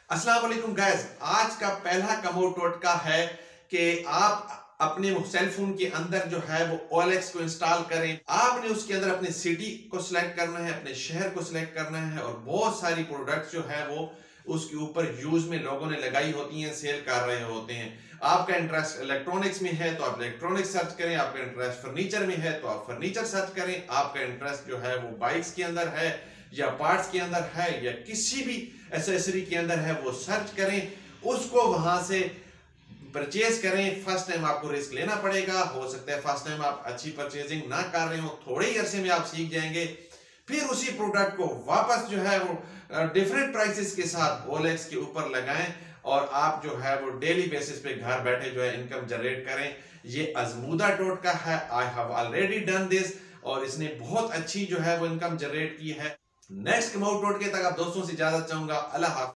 अस्सलाम वालेकुम गाइस। आज का पहला कमो टोटका है कि आप अपने सेल फोन के अंदर जो है वो OLX को इंस्टॉल करें। आपने उसके अंदर अपने सिटी को सिलेक्ट करना है, अपने शहर को सिलेक्ट करना है और बहुत सारी प्रोडक्ट्स जो है वो उसके ऊपर यूज में लोगों ने लगाई होती हैं, सेल कर रहे होते हैं। आपका इंटरेस्ट इलेक्ट्रॉनिक्स में है तो आप इलेक्ट्रॉनिक्स सर्च करें, आपका इंटरेस्ट फर्नीचर में है तो आप फर्नीचर सर्च करें, आपका इंटरेस्ट जो है वो बाइक्स के अंदर है या पार्ट्स के अंदर है या किसी भी एसेसरी के अंदर है वो सर्च करें, उसको वहां से परचेज करें। फर्स्ट टाइम आपको रिस्क लेना पड़ेगा, हो सकता है फर्स्ट टाइम आप अच्छी परचेजिंग ना कर रहे हो, थोड़े ही अरसे में आप सीख जाएंगे। फिर उसी प्रोडक्ट को वापस जो है वो डिफरेंट प्राइसेस के साथ OLX के ऊपर लगाएं और आप जो है वो डेली बेसिस पे घर बैठे जो है इनकम जनरेट करें। ये आजमूदा टोटका है, I have already done this और इसने बहुत अच्छी जो है वो इनकम जनरेट की है। नेक्स्ट कमाउट टोटके तक आप दोस्तों से इजाजत चाहूंगा। अल्लाह हाफ़िज़।